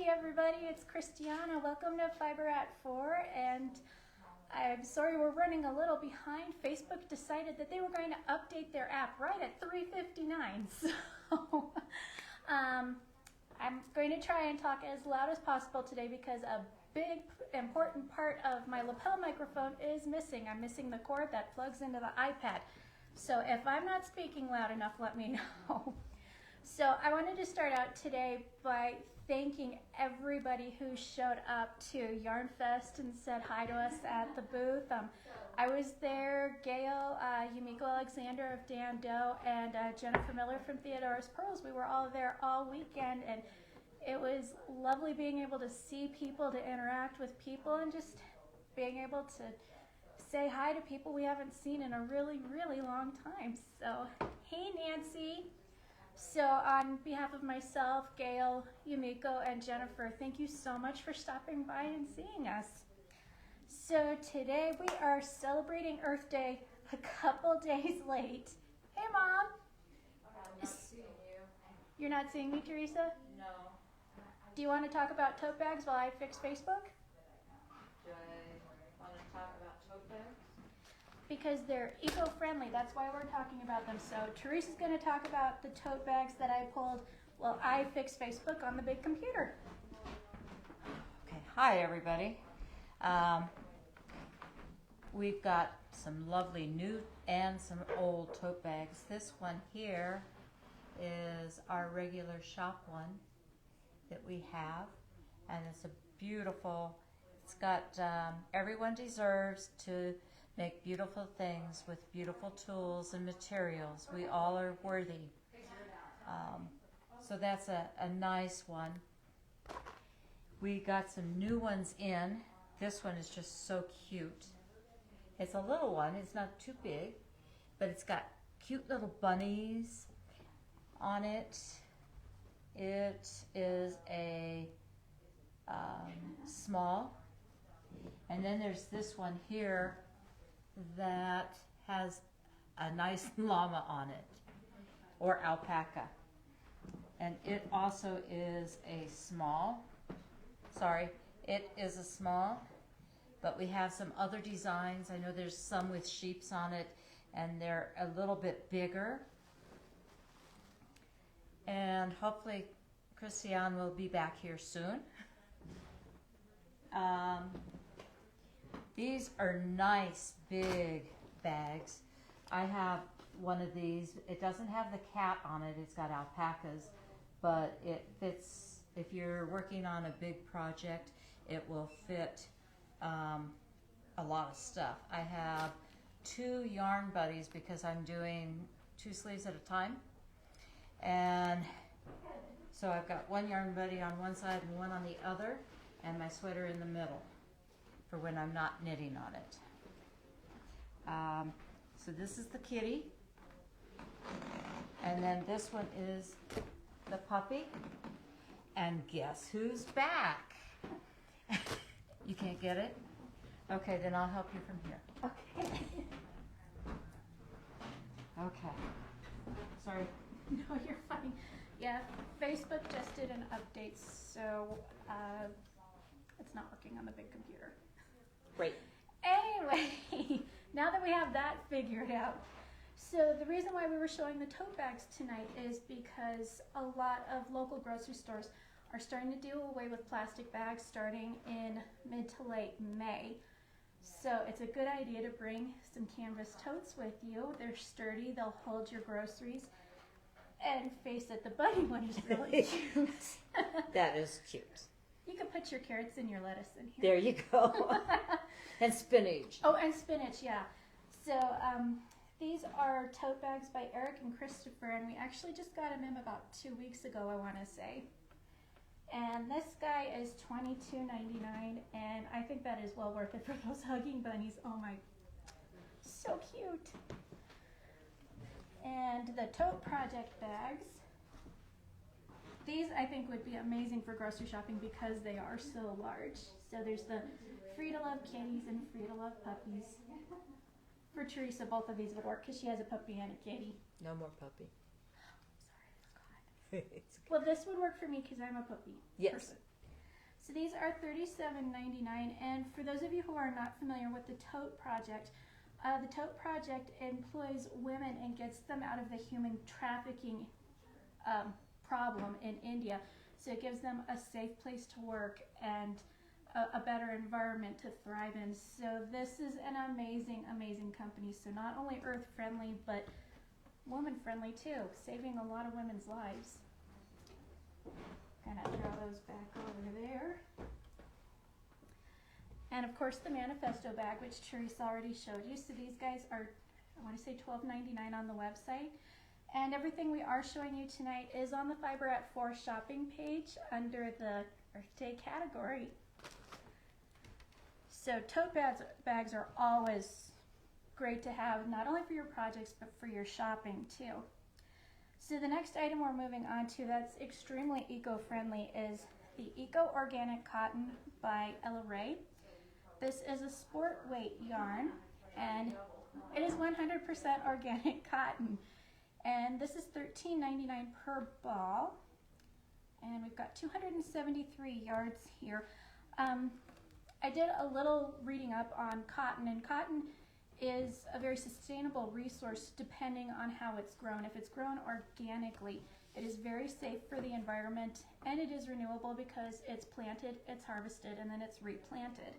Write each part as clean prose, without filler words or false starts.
Howdy everybody, it's Christiana. Welcome to Fiber at 4, and I'm sorry we're running a little behind. Facebook decided that they were going to update their app right at 3:59. So I'm going to try and talk as loud as possible today because a big important part of my lapel microphone is missing. I'm missing the cord that plugs into the iPad. So if I'm not speaking loud enough, let me know. So I wanted to start out today by thanking everybody who showed up to Yarn Fest and said hi to us at the booth. I was there, Gail, Yumiko Alexander of Dan Doe, and Jennifer Miller from Theodora's Pearls. We were all there all weekend, and it was lovely being able to see people, to interact with people, and just being able to say hi to people we haven't seen in a really, really long time. So, hey Nancy. So on behalf of myself, Gail, Yumiko, and Jennifer, thank you so much for stopping by and seeing us. So today we are celebrating Earth Day a couple days late. Hey Mom! I'm not seeing you. You're not seeing me, Teresa? No. Do you want to talk about tote bags while I fix Facebook? Do I want to talk about tote bags? Because they're eco-friendly, that's why we're talking about them. So Teresa's going to talk about the tote bags that I pulled while I fix Facebook on the big computer. Okay, hi everybody. We've got some lovely new and some old tote bags. This one here is our regular shop one that we have, and it's a beautiful, it's got everyone deserves to make beautiful things with beautiful tools and materials. We all are worthy. So that's a nice one. We got some new ones in. This one is just so cute. It's a little one. It's not too big, but it's got cute little bunnies on it. It is a small. And then there's this one here that has a nice llama on it, or alpaca, and it also is a small. Sorry, it is a small, but we have some other designs. I know there's some with sheeps on it, and they're a little bit bigger, and hopefully Christiane will be back here soon. These are nice big bags. I have one of these. It doesn't have the cat on it. It's got alpacas, but it fits. If you're working on a big project, it will fit a lot of stuff. I have 2 yarn buddies because I'm doing 2 sleeves at a time. And so I've got 1 yarn buddy on one side and 1 on the other, and my sweater in the middle for when I'm not knitting on it. So this is the kitty, and then this one is the puppy, and guess who's back? You can't get it? Okay, then I'll help you from here. Okay. Okay. Sorry. No, you're fine. Yeah, Facebook just did an update, so it's not working on the big computer. Great. Anyway, now that we have that figured out, so the reason why we were showing the tote bags tonight is because a lot of local grocery stores are starting to do away with plastic bags starting in mid to late May. So it's a good idea to bring some canvas totes with you. They're sturdy, they'll hold your groceries. And face it, the bunny one is really cute. That is cute. You can put your carrots and your lettuce in here. There you go. And spinach. Oh, and spinach, yeah. So these are tote bags by Eric and Christopher, and we actually just got them in about 2 weeks ago, I want to say. And this guy is $22.99, and I think that is well worth it for those hugging bunnies. Oh my, so cute. And the Tote Project bags, these I think would be amazing for grocery shopping because they are so large. So there's the Free to Love kitties and Free to Love puppies. For Teresa, both of these would work because she has a puppy and a kitty. No more puppy. Sorry, I forgot. Well, this would work for me because I'm a puppy Yes. person. So these are $37.99, and for those of you who are not familiar with the Tote Project employs women and gets them out of the human trafficking problem in India. So it gives them a safe place to work and a better environment to thrive in. So this is an amazing, amazing company. So not only earth friendly, but woman friendly too, saving a lot of women's lives. Gonna throw those back over there. And of course the manifesto bag, which Teresa already showed you. So these guys are, I want to say $12.99 on the website. And everything we are showing you tonight is on the Fiber at 4 shopping page under the Earth Day category. So tote bags are always great to have, not only for your projects, but for your shopping too. So the next item we're moving on to that's extremely eco-friendly is the Eco Organic Cotton by Ella Ray. This is a sport weight yarn, and it is 100% organic cotton. And this is $13.99 per ball. And we've got 273 yards here. I did a little reading up on cotton, and cotton is a very sustainable resource depending on how it's grown. If it's grown organically, it is very safe for the environment, and it is renewable because it's planted, it's harvested, and then it's replanted.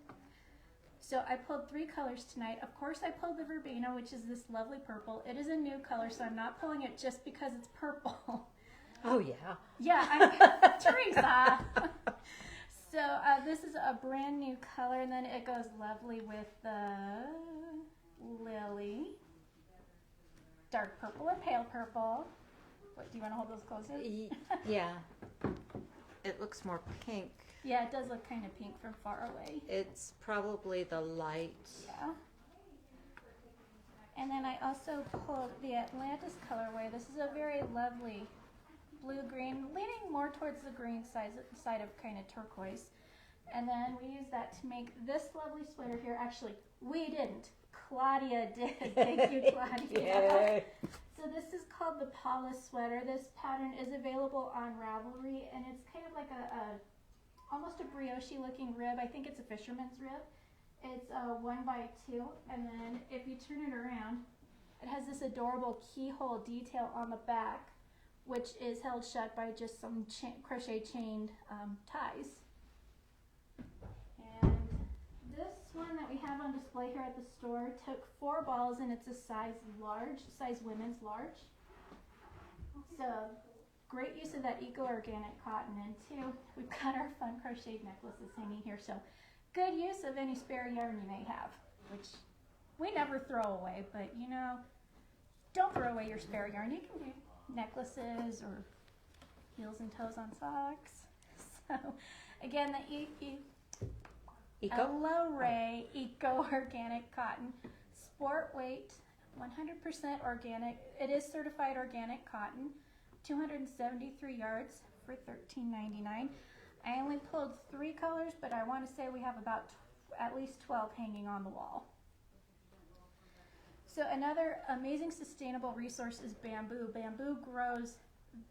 So I pulled 3 colors tonight. Of course I pulled the verbena, which is this lovely purple. It is a new color, so I'm not pulling it just because it's purple. Oh yeah. Yeah, Teresa. So this is a brand new color, and then it goes lovely with the lily, dark purple or pale purple. What, do you want to hold those closer? Yeah. It looks more pink. Yeah, it does look kind of pink from far away. It's probably the light. Yeah. And then I also pulled the Atlantis colorway. This is a very lovely blue-green, leaning more towards the green side of kind of turquoise. And then we use that to make this lovely sweater here. Actually, we didn't. Claudia did. Thank you, Claudia. So this is called the Paula sweater. This pattern is available on Ravelry, and it's kind of like almost a brioche looking rib. I think it's a fisherman's rib. It's 1x2, and then if you turn it around, it has this adorable keyhole detail on the back, which is held shut by just some crochet chained ties. And this one that we have on display here at the store took 4 balls, and it's a size women's large. So great use of that eco-organic cotton. And too, we've got our fun crocheted necklaces hanging here. So good use of any spare yarn you may have, which we never throw away, but you know, don't throw away your spare yarn. You can do necklaces or heels and toes on socks. So again, the Ella Ray Eco Organic Cotton, sport weight, 100% organic. It is certified organic cotton. 273 yards for $13.99. I only pulled 3 colors, but I want to say we have about at least 12 hanging on the wall. So another amazing sustainable resource is bamboo. Bamboo grows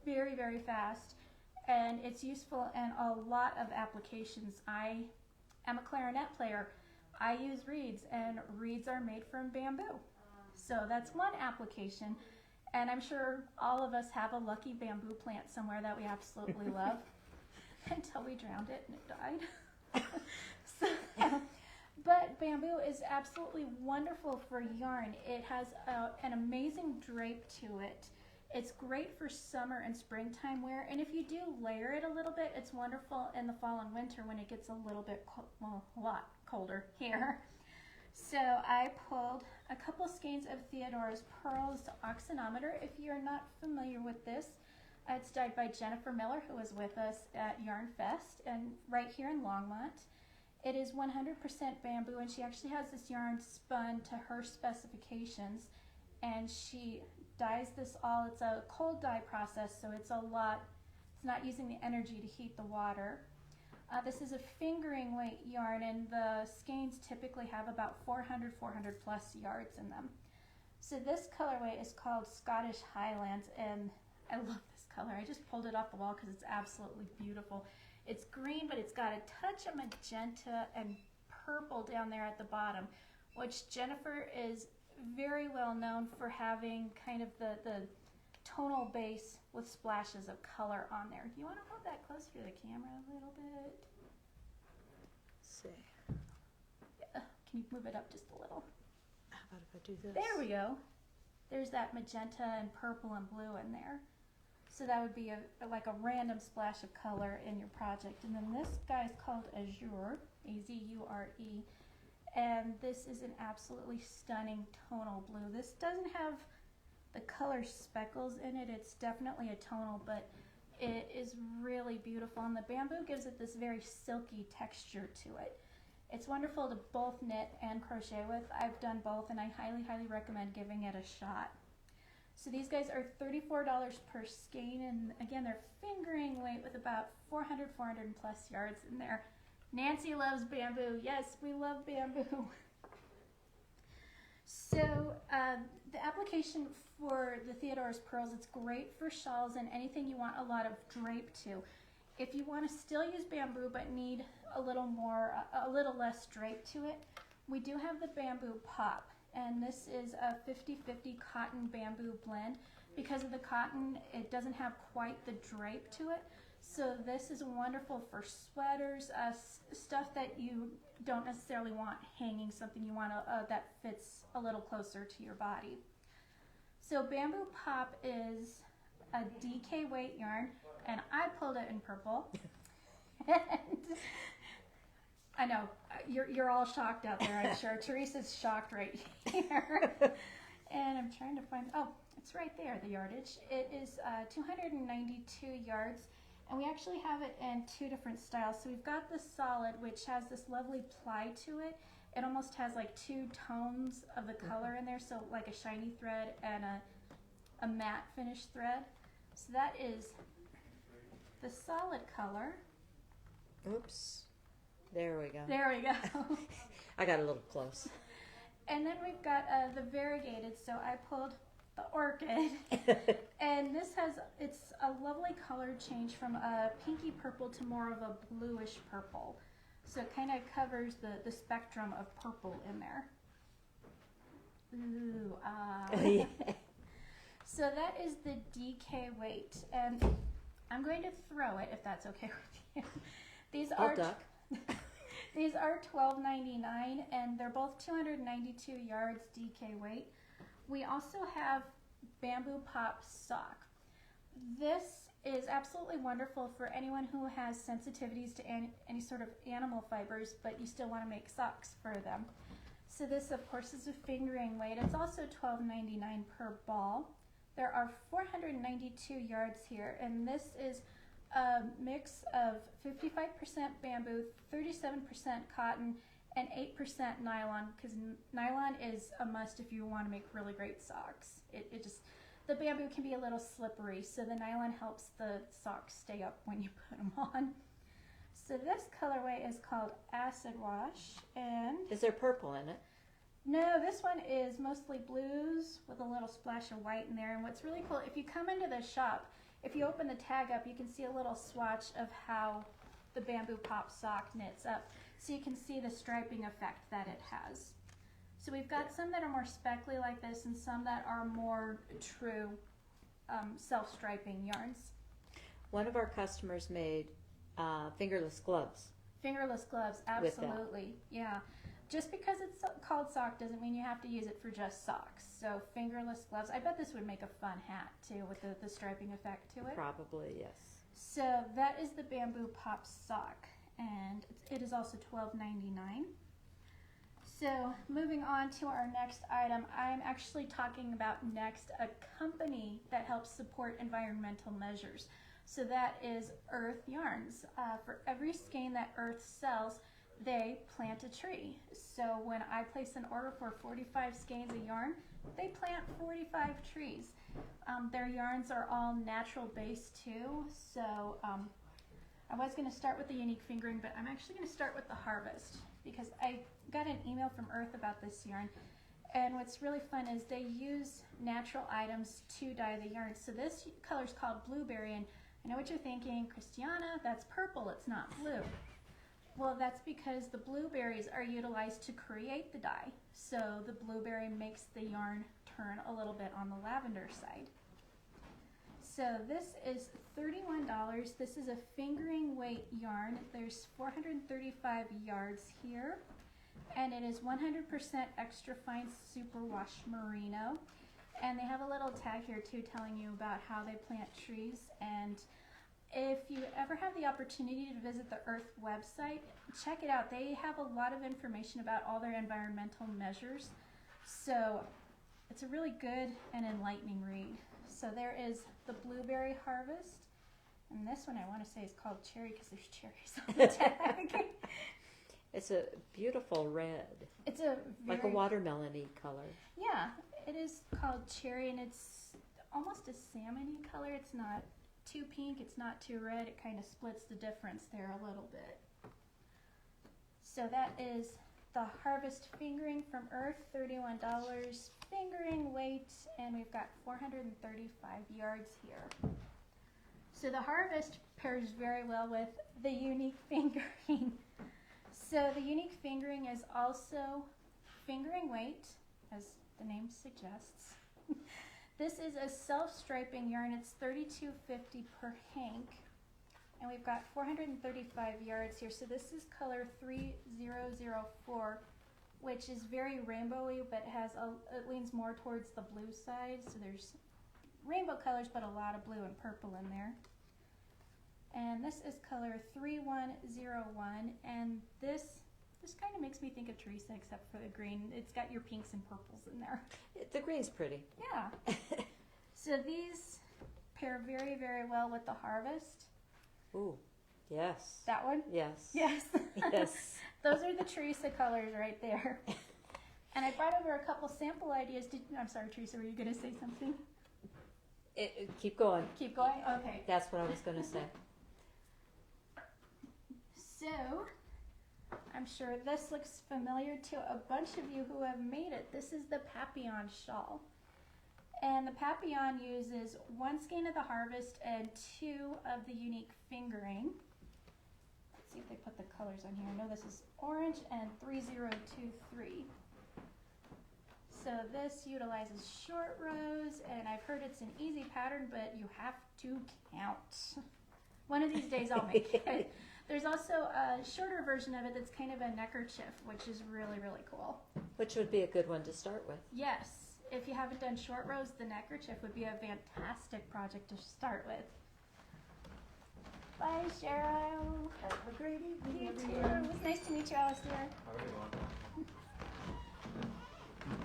very, very fast, and it's useful in a lot of applications. I am a clarinet player. I use reeds, and reeds are made from bamboo. So that's one application. And I'm sure all of us have a lucky bamboo plant somewhere that we absolutely love until we drowned it and it died. But bamboo is absolutely wonderful for yarn. It has an amazing drape to it. It's great for summer and springtime wear. And if you do layer it a little bit, it's wonderful in the fall and winter when it gets a little bit, a lot colder here. So I pulled a couple skeins of Theodora's Pearls Oxynometer. If you're not familiar with this, it's dyed by Jennifer Miller, who was with us at Yarn Fest and right here in Longmont. It is 100% bamboo, and she actually has this yarn spun to her specifications, and she dyes this all. It's a cold dye process, so it's not using the energy to heat the water. This is a fingering weight yarn, and the skeins typically have about 400 plus yards in them. So this colorway is called Scottish Highlands, and I love this color. I just pulled it off the wall because it's absolutely beautiful. It's green, but it's got a touch of magenta and purple down there at the bottom, which Jennifer is very well known for having kind of the tonal base with splashes of color on there. You want to hold that closer to the camera a little bit? See. Yeah. Can you move it up just a little? How about if I do this? There we go. There's that magenta and purple and blue in there. So that would be like a random splash of color in your project. And then this guy is called Azure, A-Z-U-R-E. And this is an absolutely stunning tonal blue. This doesn't have the color speckles in it. It's definitely a tonal, but it is really beautiful. And the bamboo gives it this very silky texture to it. It's wonderful to both knit and crochet with. I've done both, and I highly, highly recommend giving it a shot. So these guys are $34 per skein, and again, they're fingering weight with about 400 plus yards in there. Nancy loves bamboo. Yes, we love bamboo. So the application for the Theodore's Pearls, it's great for shawls and anything you want a lot of drape to. If you want to still use bamboo but need a little less drape to it, we do have the bamboo pop, and this is a 50-50 cotton bamboo blend. Because of the cotton, it doesn't have quite the drape to it, so this is wonderful for sweaters, stuff that you don't necessarily want hanging, something you want that fits a little closer to your body. So bamboo pop is a DK weight yarn, and I pulled it in purple. And I know you're all shocked out there, I'm sure. Teresa's shocked right here. And I'm trying to find, oh, it's right there, the yardage. It is 292 yards, and we actually have it in two different styles. So we've got the solid, which has this lovely ply to it. It almost has like two tones of the color in there, so like a shiny thread and a matte finish thread. So that is the solid color. Oops. There we go. There we go. I got a little close. And then we've got the variegated, so I pulled the orchid. And this has, it's a lovely color change from a pinky purple to more of a bluish purple. So it kind of covers the spectrum of purple in there. Ooh, Yeah. So that is the DK weight, and I'm going to throw it if that's okay with you. These are duck. These are $12.99, and they're both 292 yards DK weight. We also have bamboo pop sock. This is absolutely wonderful for anyone who has sensitivities to any sort of animal fibers, but you still want to make socks for them. So this, of course, is a fingering weight. It's also $12.99 per ball. There are 492 yards here, and this is a mix of 55% bamboo, 37% cotton, and 8% nylon, because nylon is a must if you want to make really great socks. The bamboo can be a little slippery, so the nylon helps the socks stay up when you put them on. So this colorway is called Acid Wash, and Is there purple in it? no, this one is mostly blues with a little splash of white in there. And what's really cool, if you come into the shop, if you open the tag up, you can see a little swatch of how the bamboo pop sock knits up. So you can see the striping effect that it has. So we've got some that are more speckly like this and some that are more true self-striping yarns. One of our customers made fingerless gloves. Fingerless gloves, With that. absolutely, yeah. Just because it's called sock doesn't mean you have to use it for just socks. So fingerless gloves, I bet this would make a fun hat too with the striping effect to it. Probably, yes. So that is the bamboo pop sock, and it is also $12.99. So moving on to our next item, I'm actually talking about next a company that helps support environmental measures. So that is Earth Yarns. For every skein that Earth sells, they plant a tree. So when I place an order for 45 skeins of yarn, they plant 45 trees. Their yarns are all natural based too. So I was going to start with the unique fingering, but I'm actually going to start with the harvest because I got an email from Earth about this yarn, And what's really fun is they use natural items to dye the yarn. So this color is called blueberry, and I know what you're thinking, Christiana, that's purple, it's not blue. Well, that's because the blueberries are utilized to create the dye. So the blueberry makes the yarn turn a little bit on the lavender side. So this is $31. This is a fingering weight yarn. There's 435 yards here. And it is 100% extra fine superwash merino. And they have a little tag here too telling you about how they plant trees. And if you ever have the opportunity to visit the Earth website, check it out. They have a lot of information about all their environmental measures. So it's a really good and enlightening read. So there is the blueberry harvest. And this one I want to say is called cherry because there's cherries on the tag. It's a beautiful red. It's a like a watermelon-y color. Yeah, it is called cherry, and it's almost a salmon-y color. It's not too pink, it's not too red. It kind of splits the difference there a little bit. So that is the Harvest Fingering from Earth, $31 fingering weight, and we've got 435 yards here. So the Harvest pairs very well with the Unique Fingering. So the Unique Fingering is also fingering weight, as the name suggests. This is a self-striping yarn. It's $32.50 per hank. And we've got 435 yards here. So this is color 3004, which is very rainbowy, but it leans more towards the blue side. So there's rainbow colors, but a lot of blue and purple in there. And this is color 3101, and this kind of makes me think of Teresa, except for the green. It's got your pinks and purples in there. The green's pretty. Yeah. So these pair very, very well with the Harvest. Ooh, yes. That one? Yes. Yes. Yes. Those are the Teresa colors right there. And I brought over a couple sample ideas. I'm sorry, Teresa, were you going to say something? Keep going. Keep going? Okay. That's what I was going to say. So, I'm sure this looks familiar to a bunch of you who have made it. This is the Papillon shawl. And the Papillon uses 1 skein of the Harvest and 2 of the Unique Fingering. Let's see if they put the colors on here. I know this is orange and 3023. So this utilizes short rows, and I've heard it's an easy pattern, but you have to count. One of these days I'll make it. There's also a shorter version of it that's kind of a neckerchief, which is really, really cool. Which would be a good one to start with. Yes. If you haven't done short rows, the neckerchief would be a fantastic project to start with. Bye, Cheryl. Have a great evening, You too. everyone. It was nice to meet you, Alistair. How are you?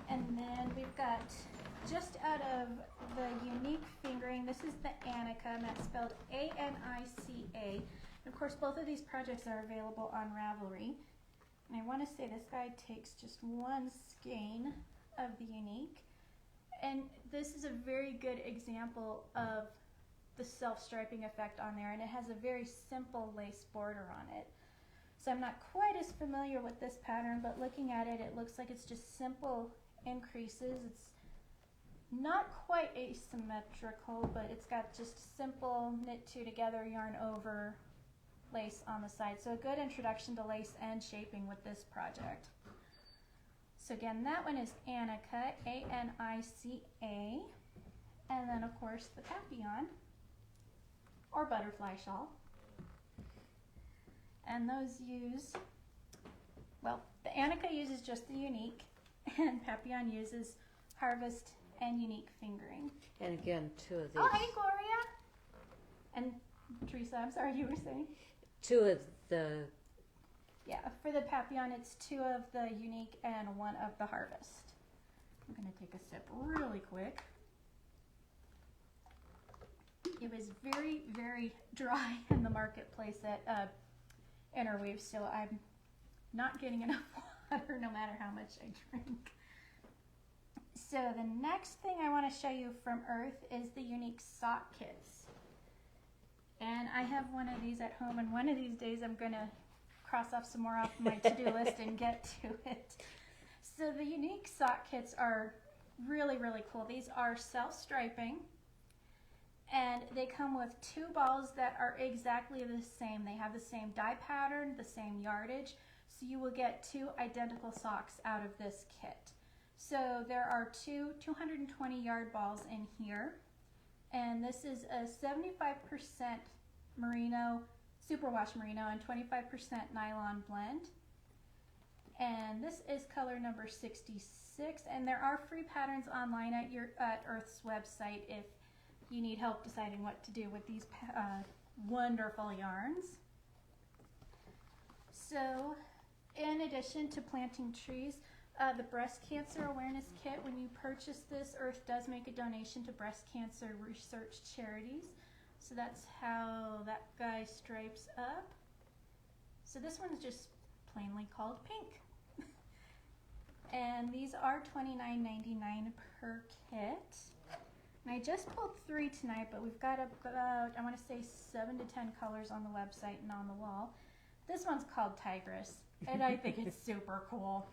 And then we've got, just out of the Unique Fingering, this is the Anica, and that's spelled A-N-I-C-A. And of course, both of these projects are available on Ravelry. And I want to say this guy takes just 1 skein of the Unique. And this is a very good example of the self-striping effect on there, and it has a very simple lace border on it. So I'm not quite as familiar with this pattern, but looking at it, it looks like it's just simple increases. It's not quite asymmetrical, but it's got just simple knit 2 together yarn over lace on the side. So a good introduction to lace and shaping with this project. So again, that one is Anica, A-N-I-C-A. And then of course the Papillon, or butterfly shawl. And those use, well, the Anica uses just the Unique, and Papillon uses Harvest and Unique Fingering. And again, 2 of these. Oh, hey, Gloria! And Teresa, I'm sorry, you were saying? 2 of the. Yeah, for the Papillon, it's 2 of the Unique and 1 of the Harvest. I'm going to take a sip really quick. It was very, very dry in the marketplace at Interweave, so I'm not getting enough water no matter how much I drink. So the next thing I want to show you from Earth is the Unique sock kits. And I have one of these at home, and one of these days I'm going to cross off some more off my to-do list and get to it. So the unique sock kits are really, really cool. These are self-striping, and they come with 2 balls that are exactly the same. They have the same dye pattern, the same yardage, so you will get 2 identical socks out of this kit. So there are 2 220 yard balls in here, and this is a 75% merino, superwash merino, and 25% nylon blend. And this is color number 66, and there are free patterns online at Earth's website if you need help deciding what to do with these wonderful yarns. So, in addition to planting trees, the breast cancer awareness kit, when you purchase this, Earth does make a donation to breast cancer research charities. So that's how that guy stripes up. So this one's just plainly called pink. And these are $29.99 per kit. And I just pulled 3 tonight, but we've got about, I want to say 7 to 10 colors on the website and on the wall. This one's called Tigress, and I think it's super cool.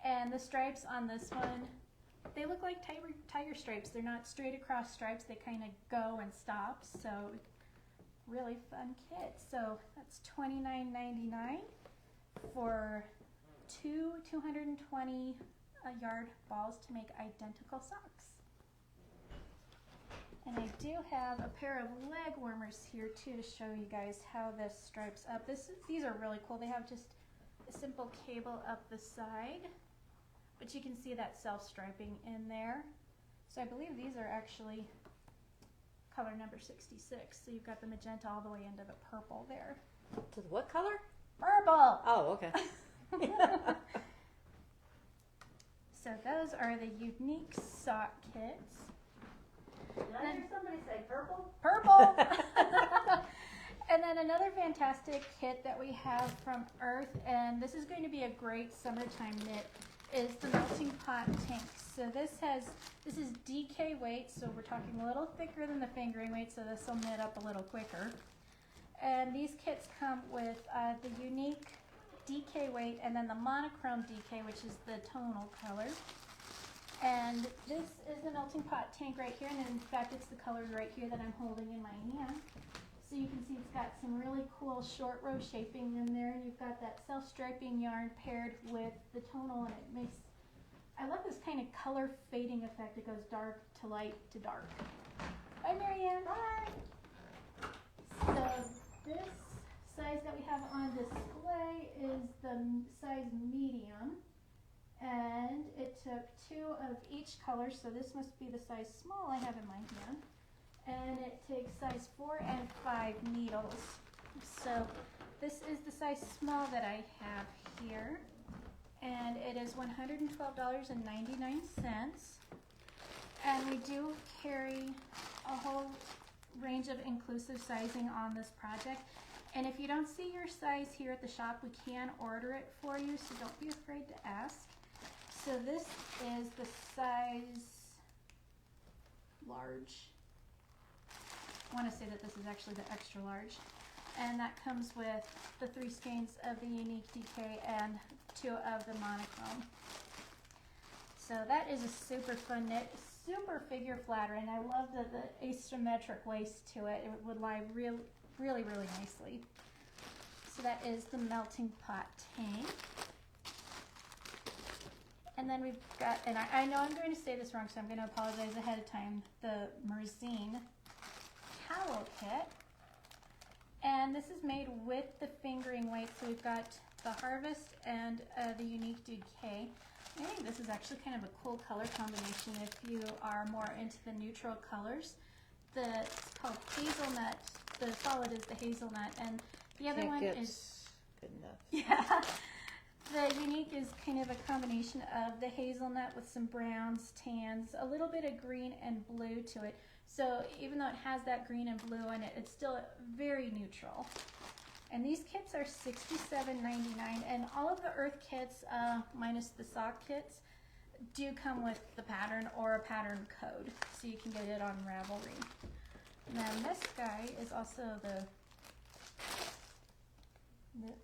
And the stripes on this one, they look like tiger stripes. They're not straight across stripes. They kind of go and stop. So really fun kit. So that's $29.99 for 2 220 yard balls to make identical socks. And I do have a pair of leg warmers here too to show you guys how this stripes up. These are really cool. They have just a simple cable up the side, but you can see that self-striping in there. So I believe these are actually color number 66. So you've got the magenta all the way into the purple there. To what color? Purple! Oh, okay. So those are the unique sock kits. Did I hear somebody say purple? Purple! And then another fantastic kit that we have from Earth, and this is going to be a great summertime knit, is the melting pot tank. So this is DK weight, so we're talking a little thicker than the fingering weight, so this will knit up a little quicker. And these kits come with the unique DK weight and then the monochrome DK, which is the tonal color. And this is the melting pot tank right here, and in fact it's the colors right here that I'm holding in my hand. So you can see it's got some really cool short row shaping in there. You've got that self-striping yarn paired with the tonal, and it makes, I love this kind of color fading effect. It goes dark to light to dark. Bye, Marianne. Bye. So this size that we have on display is the size medium, and it took 2 of each color, so this must be the size small I have in my hand, and it takes size 4 and 5 needles. So this is the size small that I have here, and it is $112.99, and we do carry a whole range of inclusive sizing on this project. And if you don't see your size here at the shop, we can order it for you, so don't be afraid to ask. So this is the size large. I want to say that this is actually the extra large. And that comes with the 3 skeins of the unique DK and 2 of the monochrome. So that is a super fun knit, super figure flattering. I love the asymmetric waist to it. It would lie really, really nicely. So that is the melting pot tank. And then we've got, and I know I'm going to say this wrong, so I'm going to apologize ahead of time, the Merzine towel kit. And this is made with the fingering weight, so we've got the Harvest and the unique DK. I think this is actually kind of a cool color combination if you are more into the neutral colors. It's called Hazelnut. The solid is the hazelnut, and the other one is good enough. Yeah. The unique is kind of a combination of the hazelnut with some browns, tans, a little bit of green and blue to it. So even though it has that green and blue in it, it's still very neutral. And these kits are $67.99, and all of the Earth kits, minus the sock kits, do come with the pattern or a pattern code, so you can get it on Ravelry. And then this guy is also the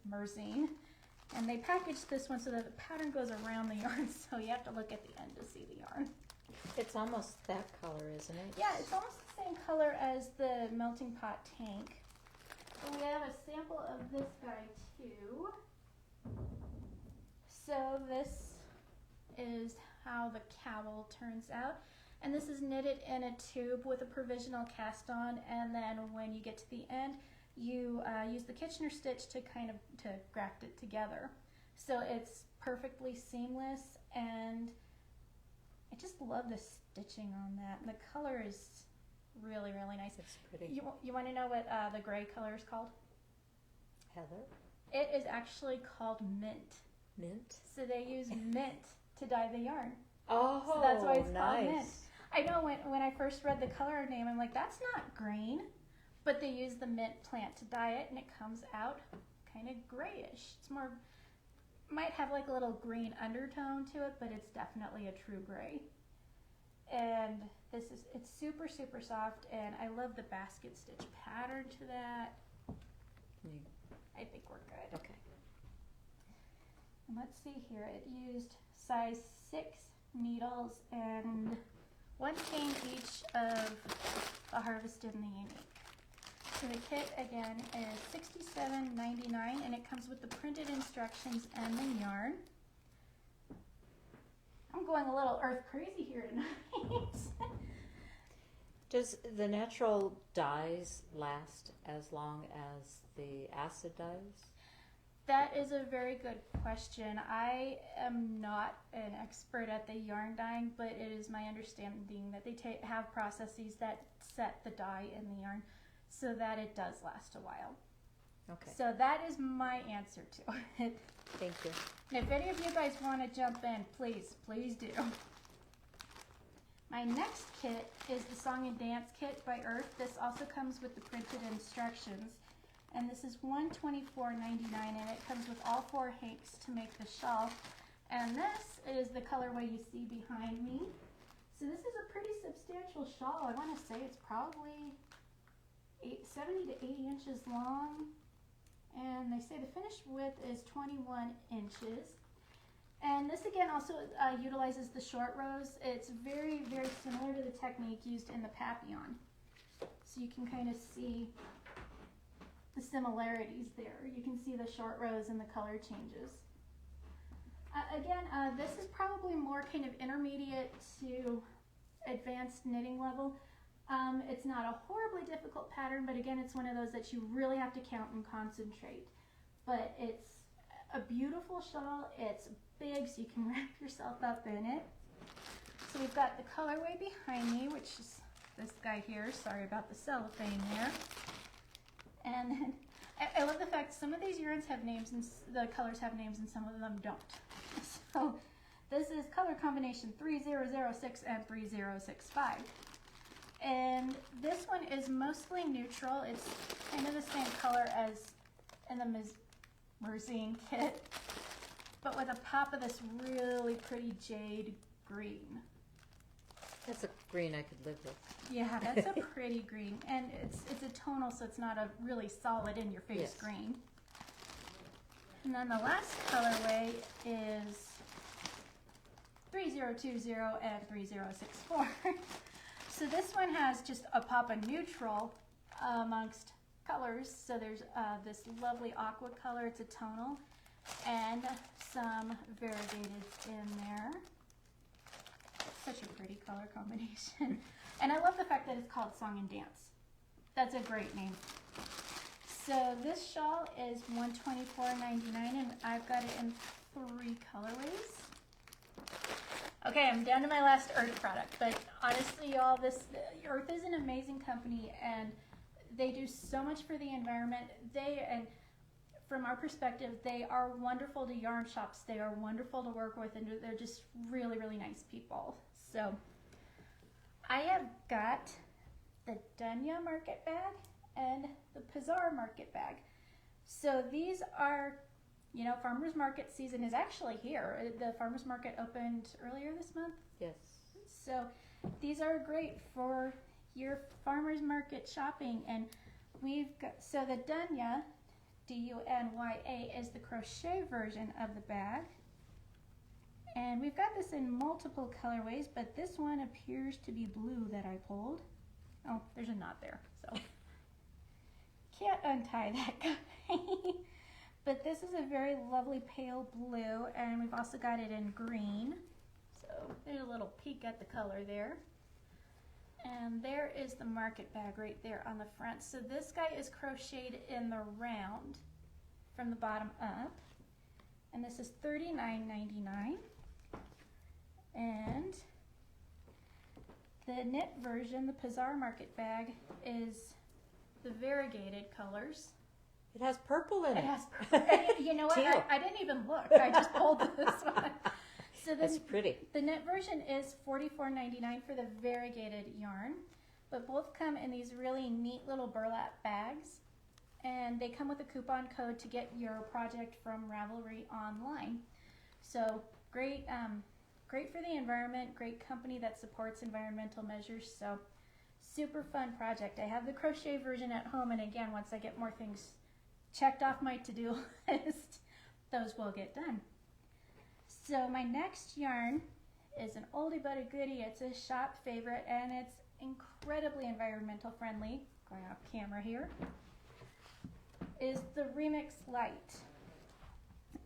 Merzine, And they packaged this one so that the pattern goes around the yarn, so you have to look at the end to see the yarn. It's almost that color, isn't it? Yeah, it's almost the same color as the melting pot tank. And we have a sample of this guy too. So this is how the cowl turns out. And this is knitted in a tube with a provisional cast on, and then when you get to the end, you use the Kitchener stitch to to graft it together. So it's perfectly seamless, and I just love the stitching on that. And the color is really, really nice. It's pretty. You want to know what the gray color is called? Heather? It is actually called mint. Mint? So they use mint to dye the yarn. Oh, So that's why it's nice. called mint. I know when I first read the color name, I'm like, that's not green. But they use the mint plant to dye it, and it comes out kind of grayish. It's more, might have like a little green undertone to it, but it's definitely a true gray. And it's super, super soft, and I love the basket stitch pattern to that. I think we're good. Okay. And let's see here, it used size 6 needles, and one came each of the Harvest and the Unique. So the kit again is $67.99, and it comes with the printed instructions and the yarn. I'm going a little earth crazy here tonight. Does the natural dyes last as long as the acid dyes? That is a very good question. I am not an expert at the yarn dyeing, but it is my understanding that they have processes that set the dye in the yarn so that it does last a while. Okay. So that is my answer to it. Thank you. And if any of you guys want to jump in, please do. My next kit is the Song and Dance Kit by Earth. This also comes with the printed instructions. And this is $124.99, and it comes with all 4 hanks to make the shawl. And this is the colorway you see behind me. So this is a pretty substantial shawl. I want to say it's probably 70 to 80 inches long. And they say the finished width is 21 inches. And this again also utilizes the short rows. It's very, very similar to the technique used in the Papillon. So you can kind of see the similarities there. You can see the short rows and the color changes. This is probably more kind of intermediate to advanced knitting level. It's not a horribly difficult pattern, but again, it's one of those that you really have to count and concentrate. But it's a beautiful shawl. It's big, so you can wrap yourself up in it. So we've got the colorway behind me, which is this guy here. Sorry about the cellophane there. And then I love the fact some of these yarns have names, and the colors have names, and some of them don't. So this is color combination 3006 and 3065. And this one is mostly neutral. It's kind of the same color as in the Merzine kit, but with a pop of this really pretty jade green. That's a green I could live with. Yeah, that's a pretty green, and it's a tonal, so it's not a really solid in-your-face Yes. green. And then the last colorway is 3020 and 3064. So this one has just a pop of neutral amongst colors. So there's this lovely aqua color, it's a tonal, and some variegated in there. Such a pretty color combination. And I love the fact that it's called Song and Dance. That's a great name. So this shawl is $124.99, and I've got it in 3 colorways. Okay, I'm down to my last Earth product, but honestly, y'all, Earth is an amazing company, and they do so much for the environment. And from our perspective, they are wonderful to yarn shops. They are wonderful to work with, and they're just really, really nice people. So I have got the Dunya market bag and the Pizarre market bag. So these are, farmers market season is actually here. The farmers market opened earlier this month. Yes. So these are great for your farmers market shopping. And we've got, so the Dunya Dunya, is the crochet version of the bag. And we've got this in multiple colorways, but this one appears to be blue that I pulled. Oh, there's a knot there, so can't untie that guy. But this is a very lovely pale blue, and we've also got it in green. So there's a little peek at the color there. And there is the market bag right there on the front. So this guy is crocheted in the round from the bottom up. And this is $39.99. And the knit version, the Pizarre market bag, is the variegated colors. It has purple in it. It has purple. You know what? Teal. I didn't even look. I just pulled this one. So That's pretty. the knit version is $44.99 for the variegated yarn, but both come in these really neat little burlap bags, and they come with a coupon code to get your project from Ravelry online. So great, great for the environment, great company that supports environmental measures. So super fun project. I have the crochet version at home, and again, once I get more things checked off my to-do list, those will get done. So my next yarn is an oldie but a goodie. It's a shop favorite, and it's incredibly environmental friendly. Going off camera here is the Remix Light.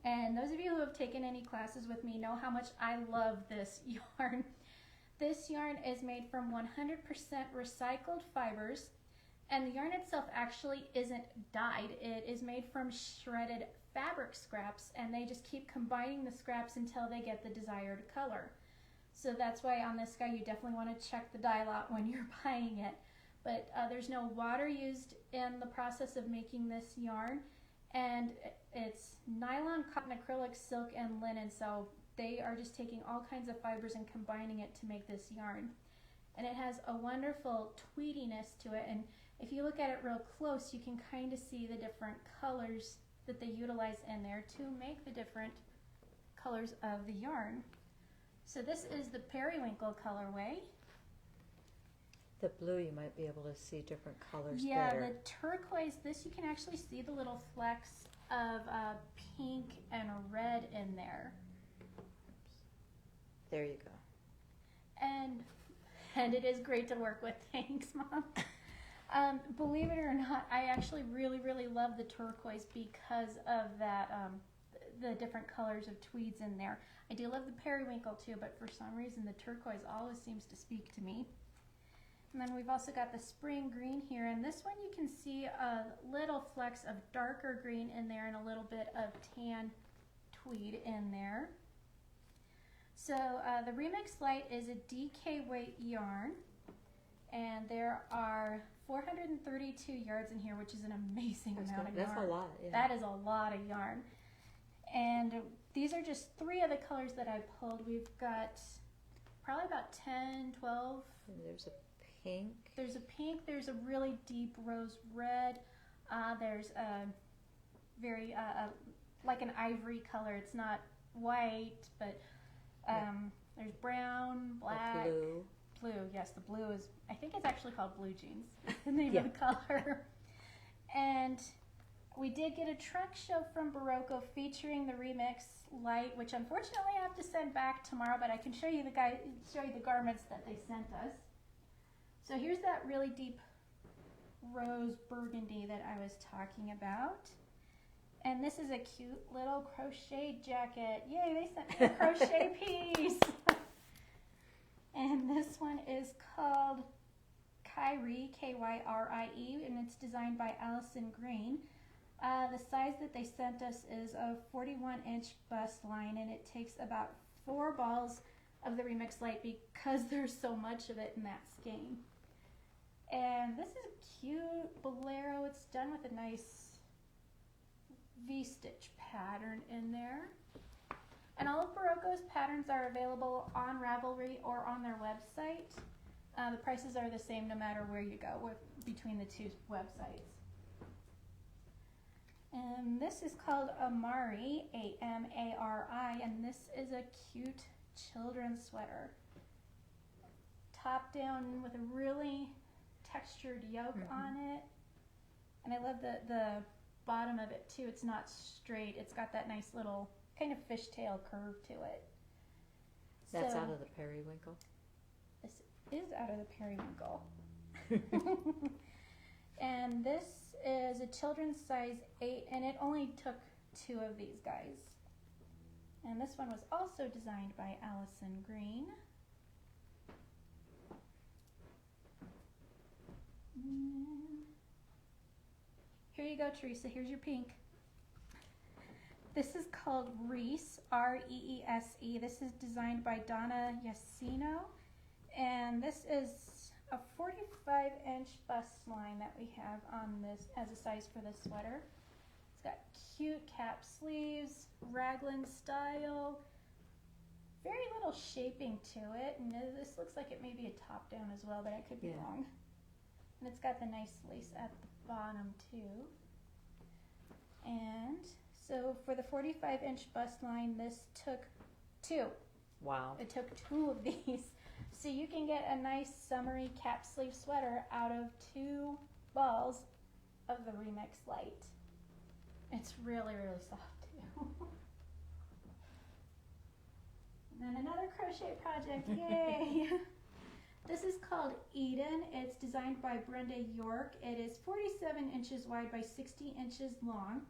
And those of you who have taken any classes with me know how much I love this yarn. This yarn is made from 100% recycled fibers, and the yarn itself actually isn't dyed. It is made from shredded fabric scraps, and they just keep combining the scraps until they get the desired color. So that's why on this guy you definitely want to check the dye lot when you're buying it. But there's no water used in the process of making this yarn, and it's nylon, cotton, acrylic, silk, and linen. So they are just taking all kinds of fibers and combining it to make this yarn. And it has a wonderful tweediness to it, and if you look at it real close, you can kind of see the different colors that they utilize in there to make the different colors of the yarn. So this is the periwinkle colorway. The blue, you might be able to see different colors Yeah, better. the turquoise, this you can actually see the little flecks of pink and red in there. There you go. And it is great to work with. Thanks, Mom. Believe it or not, I actually really love the turquoise because of that, the different colors of tweeds in there. I do love the periwinkle too, but for some reason the turquoise always seems to speak to me. And then we've also got the spring green here, and this one you can see little flecks of darker green in there and a little bit of tan tweed in there. So the Remix Light is a DK weight yarn, and there are 432 yards in here, which is an amazing amount of yarn. That's a lot, yeah. That is a lot of yarn. And these are just 3 of the colors that I pulled. We've got probably about 10, 12. And there's a pink. There's a pink, there's a really deep rose red, there's a very, like an ivory color. It's not white, but there's brown, black, Blue. yes, the blue is, I think it's actually called Blue Jeans, the name of the color. And we did get a trunk show from Berroco featuring the Remix Light, which unfortunately I have to send back tomorrow, but I can show you the garments that they sent us. So here's that really deep rose burgundy that I was talking about. And this is a cute little crochet jacket. Yay, they sent me a crochet piece. And this one is called Kyrie, Kyrie, and it's designed by Allison Green. The size that they sent us is a 41-inch bust line, and it takes about 4 balls of the Remix Light because there's so much of it in that skein. And this is a cute bolero. It's done with a nice V-stitch pattern in there. And all of Berroco's patterns are available on Ravelry or on their website. The prices are the same no matter where you go between the 2 websites. And this is called Amari, A-M-A-R-I, and this is a cute children's sweater. Top down with a really textured yoke on it. And I love the bottom of it too. It's not straight. It's got that nice little kind of fishtail curve to it. That's So, out of the periwinkle. this is out of the periwinkle. And this is a children's size 8, and it only took 2 of these guys. And this one was also designed by Allison Green. Here you go, Teresa. Here's your pink. This is called Reese, R-E-E-S-E. This is designed by Donna Yacino. And this is a 45-inch bust line that we have on this as a size for this sweater. It's got cute cap sleeves, raglan style, very little shaping to it. And this looks like it may be a top down as well, but I could be wrong. And it's got the nice lace at the bottom too. And so for the 45-inch bust line, this took 2. Wow. It took 2 of these. So you can get a nice summery cap sleeve sweater out of 2 balls of the Remix Light. It's really, really soft too. And then another crochet project, yay! This is called Eden. It's designed by Brenda York. It is 47 inches wide by 60 inches long.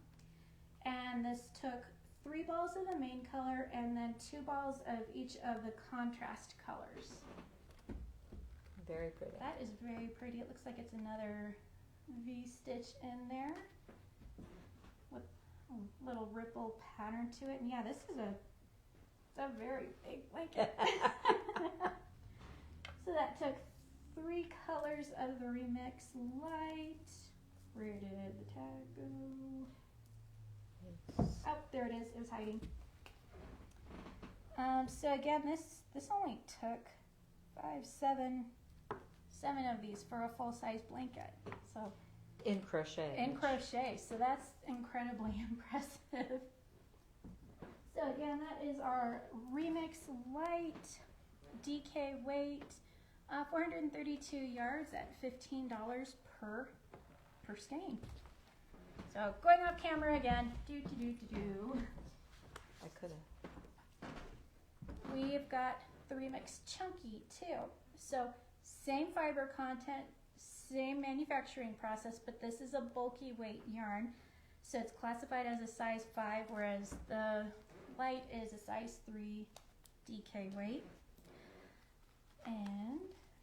And this took 3 balls of the main color and then 2 balls of each of the contrast colors. Very pretty. That is very pretty. It looks like it's another V-stitch in there with a little ripple pattern to it. And yeah, this is a very big blanket. So that took 3 colors of the Remix Light. Where did the tag go? Oh, there it is. It was hiding. So again, this only took 7 of these for a full-size blanket. So In crochet. in crochet. So that's incredibly impressive. So again, that is our Remix Light DK weight, 432 yards at $15 per skein. So going off camera again. I could have. We've got the Remix Chunky too. So same fiber content, same manufacturing process, but this is a bulky weight yarn. So it's classified as a size 5, whereas the light is a size 3 DK weight. And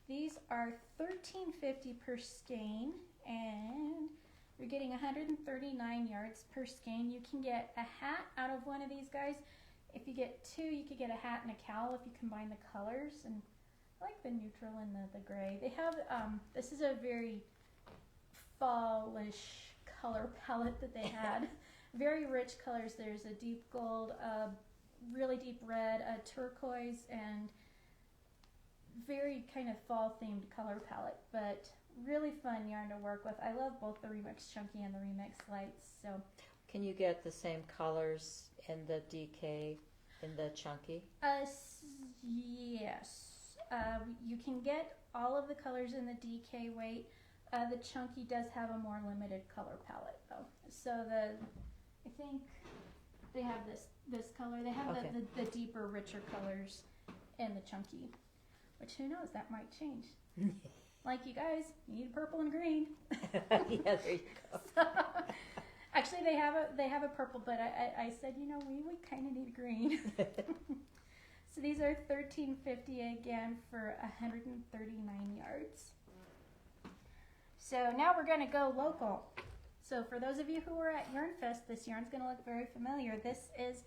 these are $13.50 per skein, and you're getting 139 yards per skein. You can get a hat out of one of these guys. If you get 2, you could get a hat and a cowl if you combine the colors. And I like the neutral and the gray. They have, this is a very fallish color palette that they had. Very rich colors. There's a deep gold, really deep red, a turquoise, and very kind of fall themed color palette, but really fun yarn to work with. I love both the Remix Chunky and the Remix Lights. So Can you get the same colors in the DK, in the chunky? yes, you can get all of the colors in the DK weight. The Chunky does have a more limited color palette though. So I think they have this color. They have Okay. the deeper, richer colors in the Chunky, which who knows, that might change. Like you guys, you need purple and green. Yeah, there you go. So, actually, they have a purple, but I said, you know, we kind of need green. So these are $13.50 again for 139 yards. So now we're going to go local. So for those of you who were at Yarn Fest, this yarn's going to look very familiar. This is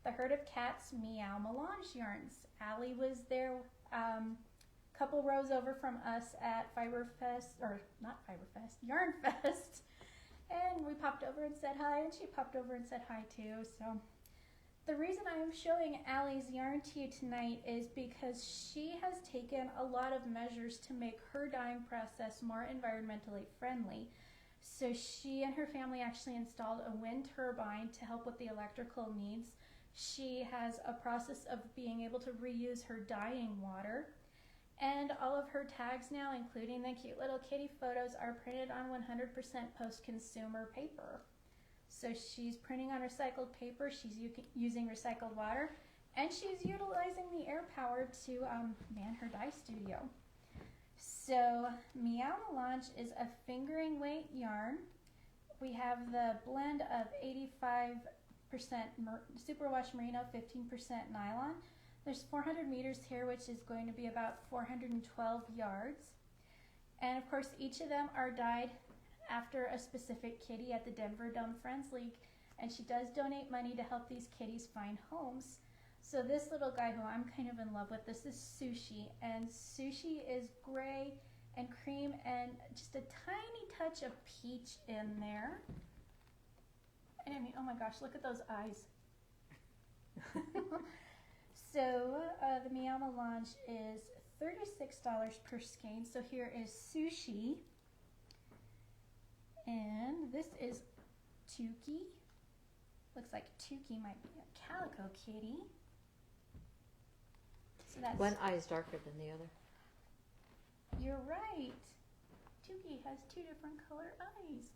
the Herd of Cats Meow Melange yarns. Allie was there couple rows over from us at Fiberfest, or not Fiberfest, Yarn Fest. And we popped over and said hi, and she popped over and said hi too. So the reason I'm showing Allie's yarn to you tonight is because she has taken a lot of measures to make her dyeing process more environmentally friendly. So she and her family actually installed a wind turbine to help with the electrical needs. She has a process of being able to reuse her dyeing water. And all of her tags now, including the cute little kitty photos, are printed on 100% post-consumer paper. So she's printing on recycled paper, she's using recycled water, and she's utilizing the air power to man her dye studio. So Meow Melange is a fingering weight yarn. We have the blend of 85% superwash merino, 15% nylon. There's 400 meters here, which is going to be about 412 yards. And of course, each of them are dyed after a specific kitty at the Denver Dumb Friends League, and she does donate money to help these kitties find homes. So this little guy who I'm kind of in love with, this is Sushi, and Sushi is gray and cream and just a tiny touch of peach in there. And I mean, oh my gosh, look at those eyes. So the Meow Melange is $36 per skein. So here is Sushi. And this is Tukey. Looks like Tukey might be a calico kitty. So that's, One eye is darker than the other. you're right. Tukey has two different color eyes.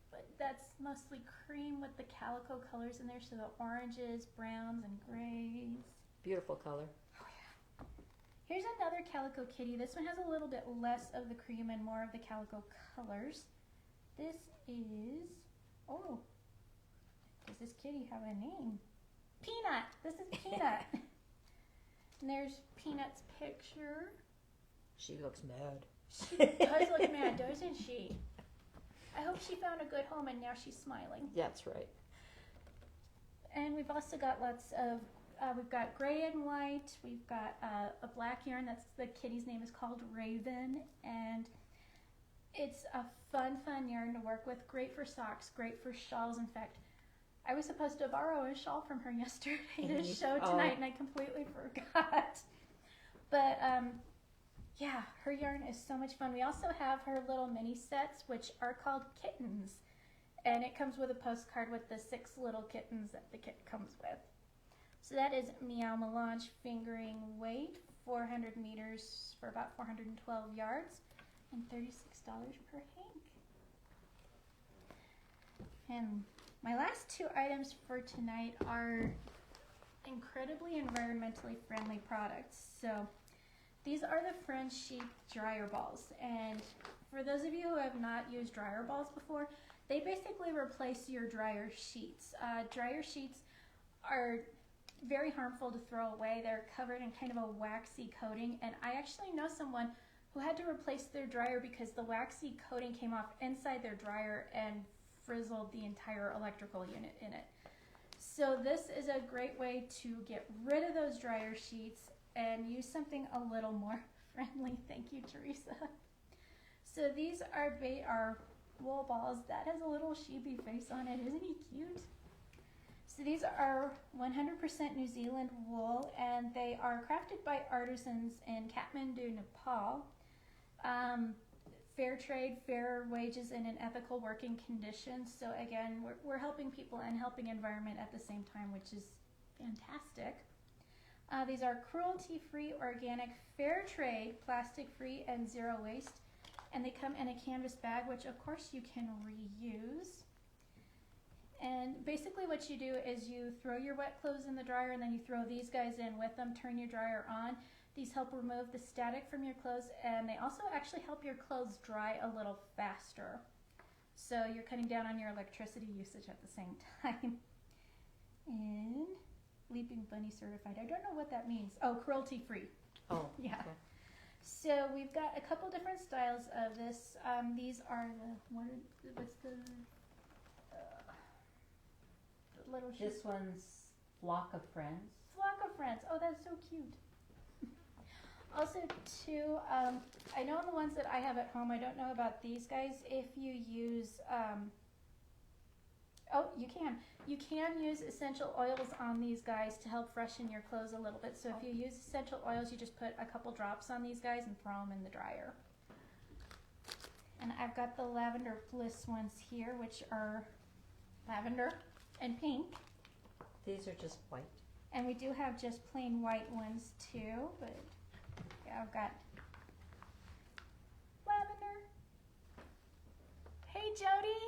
But that's mostly cream with the calico colors in there. So the oranges, browns, and grays. Beautiful color. Here's another calico kitty. This one has a little bit less of the cream and more of the calico colors. This is, oh, does this kitty have a name? Peanut. This is Peanut. And there's Peanut's picture. She looks mad. She does look mad, doesn't she? I hope she found a good home and now she's smiling. That's right. And we've also got lots of, we've got gray and white. We've got a black yarn. That's the kitty's name is called Raven. And it's a fun yarn to work with. Great for socks, great for shawls. In fact, I was supposed to borrow a shawl from her yesterday to show tonight, and I completely forgot. But yeah, her yarn is so much fun. We also have her little mini sets, which are called kittens. And it comes with a postcard with the 6 little kittens that the kit comes with. So that is Meow Melange fingering weight, 400 meters for about 412 yards, and $36 per hank. And my last 2 items for tonight are incredibly environmentally friendly products. So these are the French sheep dryer balls. And for those of you who have not used dryer balls before, they basically replace your dryer sheets. Dryer sheets are very harmful to throw away. They're covered in kind of a waxy coating, and I actually know someone who had to replace their dryer because the waxy coating came off inside their dryer and frizzled the entire electrical unit in it. So this is a great way to get rid of those dryer sheets and use something a little more friendly. Thank you, Teresa. So these are wool balls. That has a little sheepy face on it. Isn't he cute? So these are 100% New Zealand wool, and they are crafted by artisans in Kathmandu, Nepal. Fair trade, fair wages, and in ethical working conditions. So again, we're helping people and helping environment at the same time, which is fantastic. These are cruelty-free, organic, fair trade, plastic-free, and zero waste. And they come in a canvas bag, which of course you can reuse. And basically what you do is you throw your wet clothes in the dryer, and then you throw these guys in with them, turn your dryer on. These help remove the static from your clothes, and they also actually help your clothes dry a little faster. So you're cutting down on your electricity usage at the same time. And Leaping Bunny certified. I don't know what that means. Oh, cruelty free. Oh, Yeah. okay. So we've got a couple different styles of this. These are what's the little sheep? This one's Flock of Friends. Flock of Friends. Oh, that's so cute. Also, too, I know the ones that I have at home, I don't know about these guys. If you use, you can use essential oils on these guys to help freshen your clothes a little bit. So if you use essential oils, you just put a couple drops on these guys and throw them in the dryer. And I've got the Lavender Bliss ones here, which are lavender and pink. These are just white. And we do have just plain white ones too, but yeah, I've got lavender. Hey, Jody.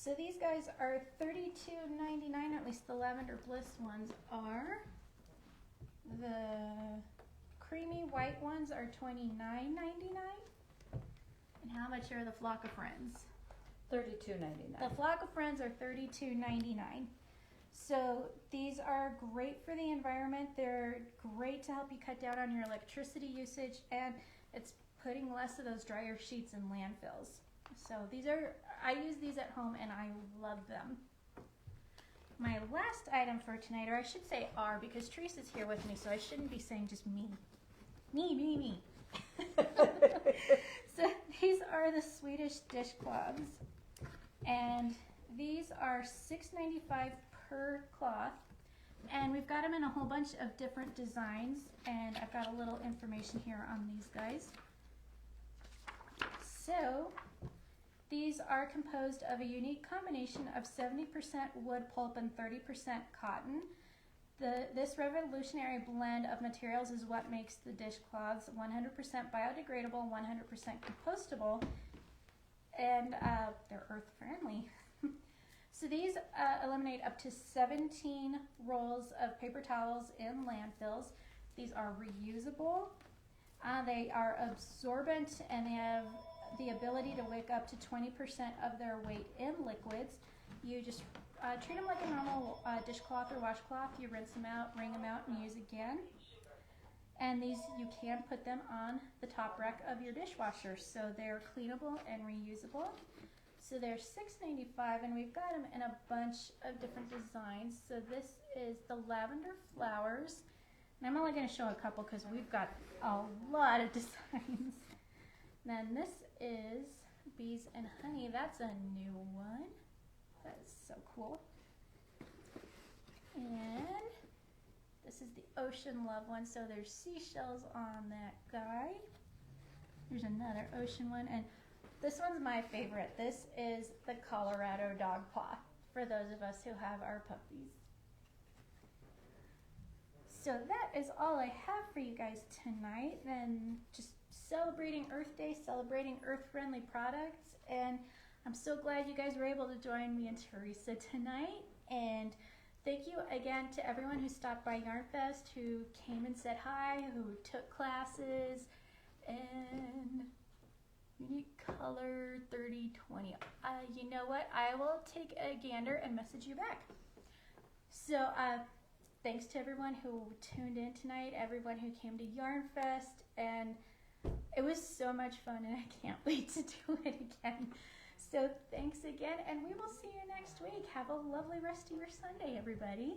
So these guys are $32.99, at least the Lavender Bliss ones are. The creamy white ones are $29.99. And how much are the Flock of Friends? $32.99. The Flock of Friends are $32.99. So these are great for the environment. They're great to help you cut down on your electricity usage, and it's putting less of those dryer sheets in landfills. So I use these at home and I love them. My last item for tonight, or I should say are, because Teresa's here with me, so I shouldn't be saying just me. Me. So these are the Swedish dishcloths, and these are $6.95 per cloth, and we've got them in a whole bunch of different designs, and I've got a little information here on these guys. So these are composed of a unique combination of 70% wood pulp and 30% cotton. This revolutionary blend of materials is what makes the dishcloths 100% biodegradable, 100% compostable, and they're earth friendly. So these eliminate up to 17 rolls of paper towels in landfills. These are reusable, they are absorbent, and they have the ability to wick up to 20% of their weight in liquids. You just treat them like a normal dishcloth or washcloth. You rinse them out, wring them out, and use again. And these, you can put them on the top rack of your dishwasher, so they're cleanable and reusable. So they're $6.95, and we've got them in a bunch of different designs. So this is the lavender flowers, and I'm only going to show a couple because we've got a lot of designs. Then this is bees and honey. That's a new one. That is so cool. And this is the ocean love one. So there's seashells on that guy. There's another ocean one, and this one's my favorite. This is the Colorado dog paw for those of us who have our puppies. So that is all I have for you guys tonight. And just celebrating Earth Day, celebrating earth-friendly products, and I'm so glad you guys were able to join me and Teresa tonight. And thank you again to everyone who stopped by Yarn Fest, who came and said hi, who took classes, and unique color 3020. You know what? I will take a gander and message you back. So thanks to everyone who tuned in tonight, everyone who came to Yarn Fest, and it was so much fun, and I can't wait to do it again. So thanks again, and we will see you next week. Have a lovely rest of your Sunday, everybody.